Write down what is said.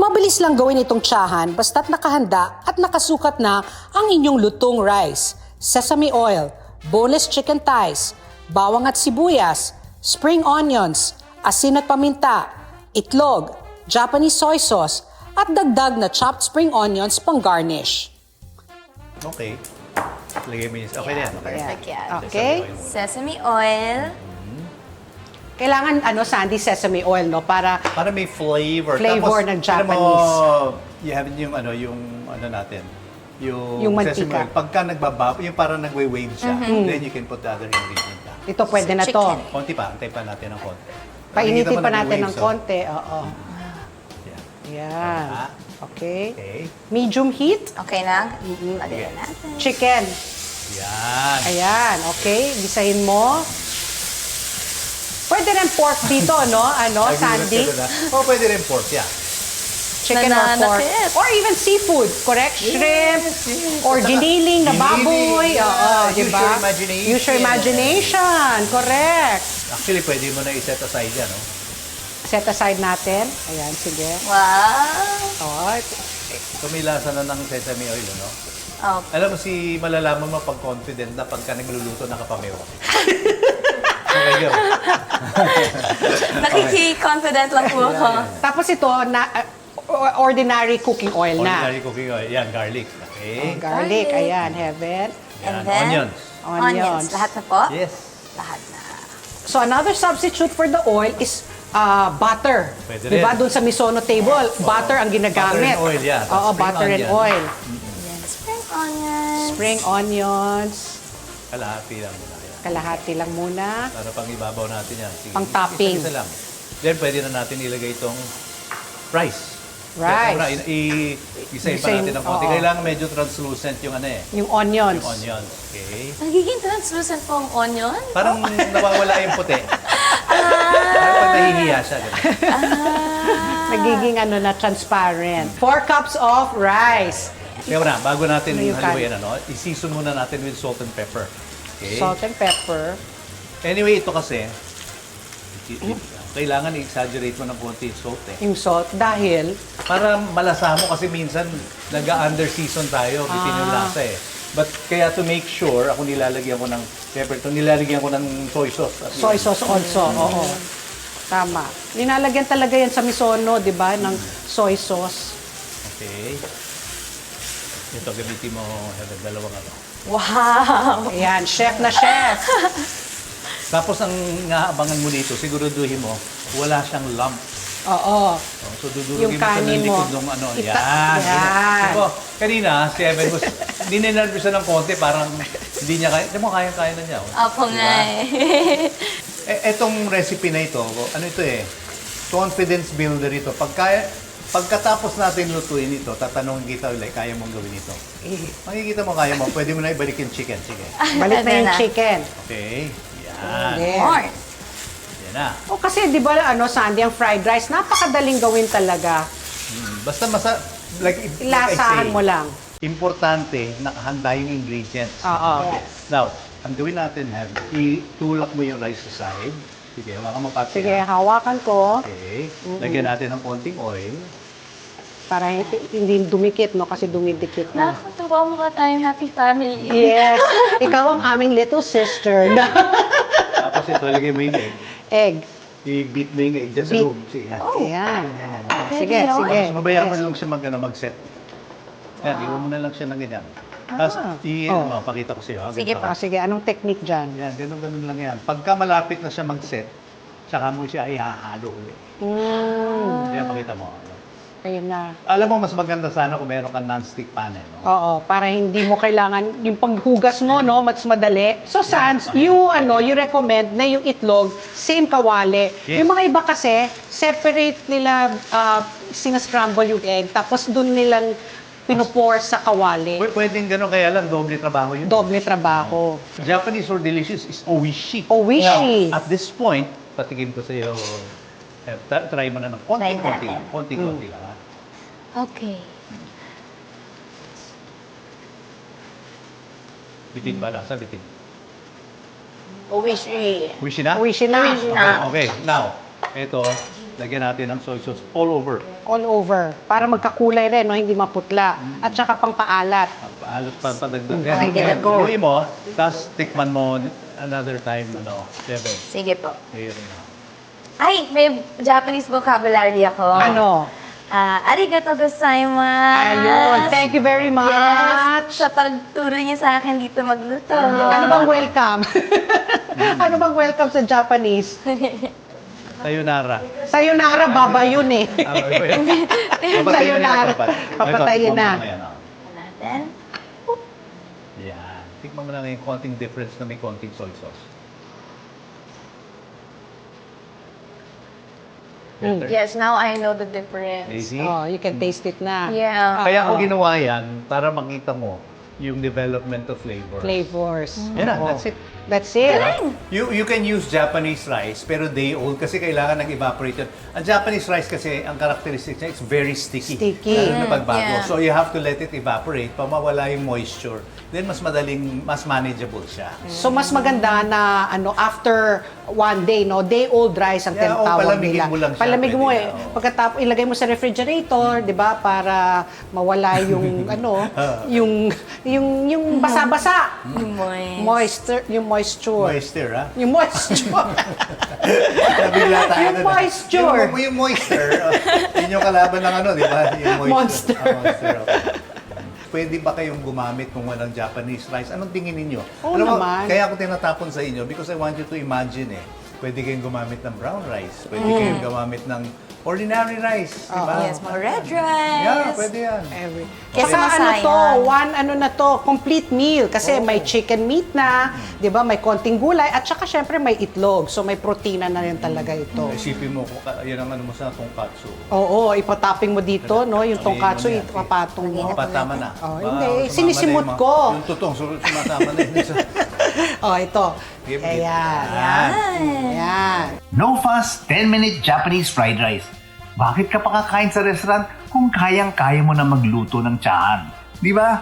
Mabilis lang gawin itong tsahan basta't nakahanda at nakasukat na ang inyong lutong rice, sesame oil, boneless chicken thighs, bawang at sibuyas, spring onions, asin at paminta, itlog, Japanese soy sauce, at dagdag na chopped spring onions pang garnish. Okay. Lagay mo yun. Okay na yan. Okay. Perfect yan. Okay. Sesame oil. Kailangan Sandy, sesame oil, no? Para Para may flavor. Flavor Tapos, ng tignan Japanese. Mo, you have yung natin. Yung mantika. Sesame oil. Pagka nagbabab, yung parang nagwe-wave siya, then you can put the other ingredient na. ito pwede na to. Chicken. Konti pa, antay pa natin ng konti. Painitin Nakikita mo pa natin nagwe-wave, ng so- konti. Oo. Yeah. Yan. Ah. Okay. Okay. Medium heat. Okay na? Lagyan na natin. Chicken. Yan. Ayan. Okay. Gisahin mo. Pwede rin pork dito, no? Sandy? O, pwede rin pork, yeah. Chicken or pork. Nananakit. Or even seafood. Correct? Shrimp. yes. Or giniling na baboy. Giniling, Oo, yeah. di Use ba? your imagination. Use your imagination. Correct. Actually, pwede mo na i-set aside yan, no? Set aside natin. Ayan, sige. Wow. Oh, So, may lasa na ng sesame oil, no? Okay. Alam mo, malalaman mo pag confident na pagka nagluluto nakapamewa. Okay, go. Nakiki-confident lang po ako. tapos ito, ordinary cooking oil na. Ordinary cooking oil. Yan, garlic. Okay. Garlic. Garlic. Ayan, heaven. Yan, And then, onions. Onions. Lahat na po? Yes. Lahat na. So another substitute for the oil is butter. Pwede Di ba? rin. Doon sa Misono table, butter ang ginagamit. Butter and oil, yeah. Oo, Spring butter and onion. oil. Yan. Spring onions. Spring onions. Kalahati lang muna. Yan. Kalahati lang muna. Para pang ibabaw natin yan. Sige. Pang topping. Isa lang. Then, pwede na natin ilagay itong rice. Rice. Isahin pa Isahin, natin ng konti. oo. Kailangan medyo translucent yung Yung onions. Yung onions. Okay. Nagiging translucent po ang onion? Parang nawawala yung puti. Parang pag nahihiya siya. Ganun. Nagiging na transparent. 4 cups of rice. Kaya na, bago natin Ano yung haluin, i-season muna natin with salt and pepper. Okay? Salt and pepper. Anyway, ito kasi, kailangan i-exaggerate mo ng konti yung salt eh. Yung salt. Dahil, Para malasa mo kasi minsan nag-under-season tayo, bitin yung lasa eh. But kaya to make sure, ako nilalagyan ko ng pepper, nilalagyan ko ng soy sauce. soy sauce also. Oo. Tama. Linalagyan talaga yan sa misono, di ba? Ng soy sauce. Okay. Ito, gamitin mo, Heather, dalawang Wow! Ayan, chef na chef. Tapos ang naabangan mo dito, siguraduhin mo, wala siyang lump. Oo. So, dudurugin Yung mo sa kanin mo. likod ng Yan. Yan. Diba, kanina, si Evan was, ninenervous siya ng konti, parang hindi niya kaya. Di mo, kaya na niya. Apo nga eh. Etong recipe na ito, ano ito eh, confidence builder ito. Pagkatapos natin lutuin ito, tatanungin kita ulit, kaya mong gawin ito. Makikita mo, kaya mo, pwede mo na ibalik yung chicken. Sige. Balik na yung chicken. Okay. Yan. There. More. Yan na. O kasi di ba Sandy, ang fried rice, napakadaling gawin talaga. Basta like I Ilasahan say, mo lang. importante, nakahanda yung ingredients. Oo. Now, ang gawin natin, itulak mo yung rice sa side. Sige, wala kang mapapila. Sige, hawakan ko Okay. Lagyan natin ng konting oil. para hindi dumikit, no? Kasi dumidikit na. Nakakatuwa mukha tayong happy family. Yes. Ikaw ang aming little sister na Tapos ito, lagyan mo yung egg. egg. I-beat mo yung egg dyan sa Beat. room. Sige. Ayan. Sige, Pwede, no? sige. Tapos mabayaan mo lang siya mag-set. Yan, iwan mo na lang siya ng ganyan. Tapos, pakita ko sa'yo. Sige ganito. Sige, anong technique dyan? Yan, ganun lang yan. Pagka malapit na siya mag-set, saka mo siya ihahalo ulit. Yan, pakita mo. Ayun na. Alam mo, mas maganda sana kung meron kang non-stick pan, no? Oo, para hindi mo kailangan yung paghugas mo, no, mas madali. So, Sans, you recommend na yung itlog, same kawali. Yes. Yung mga iba kasi, separate nila, sinascramble yung egg, tapos dun nilang pinupour sa kawali. Pwedeng gano'n, kaya lang, doble trabaho yun. Doble trabaho. Japanese or delicious is oishi. Oishi. Now, at this point, patikim ko sa iyo, try mo na ng konti-konti lang. Konti-konti lang, ha? Okay. Bitin ba? Lasa, bitin. Oishi. Wishi na? Oishi na. Okay, now, ito, Lagyan natin ng soy sauce all over. All over. Para magkakulay rin, no? Hindi maputla. At saka pang paalat. Alat pa padagdag. Sige, go. Gawin mo, tapos tikman mo another time, Seven. Sige po. Ayun. Ay, may Japanese vocabulary ako. Ano? Arigato gozaimasu. Ayun. Thank you very much. Yes, sa pagturo niya sa akin dito magluto. Ano bang welcome? Ano bang welcome sa Japanese? Sayonara. Sayonara, baba yun eh. Sayonara. Papatayin na. Natin. Yan. Tikman mo lang yung konting difference na may konting soy sauce. Better. Yes, now I know the difference. Easy. Oh, you can taste it na. Yeah. Kaya ako ginawa yan para makita mo yung development of flavor. Flavors. Yan na, Oh. that's it. That's it. You can use Japanese rice, pero day old kasi kailangan nag-evaporate yun. Ang Japanese rice kasi, ang characteristic niya, it's very sticky. Sticky. Lalo na pagbago. Yeah. So you have to let it evaporate para mawala yung moisture. Then mas mas manageable siya. So mas maganda na after one day, no, day old rice ang Yeah, tinatawag palamigin nila. mo lang siya, Palamig mo pwede eh. na, oo. Pagkatapos ilagay mo sa refrigerator, 'di ba, para mawala yung yung basa-basa. Moisture, yung moisture. Moisture, ha? Yung moisture. Nabigla tayo Yung dun. moisture. Yung moisture. Yun yung kalaban ng di ba? Yung moisture. Monster. Monster. Okay. Pwede ba kayong gumamit kung walang Japanese rice? Anong tingin ninyo? Oo Alam mo, naman. kaya ako tinatapon sa inyo because I want you to imagine Pwede kayong gumamit ng brown rice. Pwede kayong gumamit ng ordinary rice. Di ba? Yes, mga red rice. Yeah, pwede yan. Kasi Saka masayang. one complete meal. Kasi may chicken meat na, di ba, may konting gulay, at saka syempre may itlog. So may protina na rin talaga ito. Isipin mo, yan ang mo sa tonkatsu. Oo, ipatopping mo dito, no? Yung tonkatsu, Sabihin mo yan. ipapatong mo. Patama na. Oh, Baka hindi. sumama Sinisimot na yung ko. Yung tutong, sumasama na yun. Oh, ito. Give. Ayan. Yan. Ayan. No fuss, 10-minute Japanese fried rice. Bakit ka pa kakain sa restaurant kung kayang-kaya mo na magluto ng tsahan? Di ba?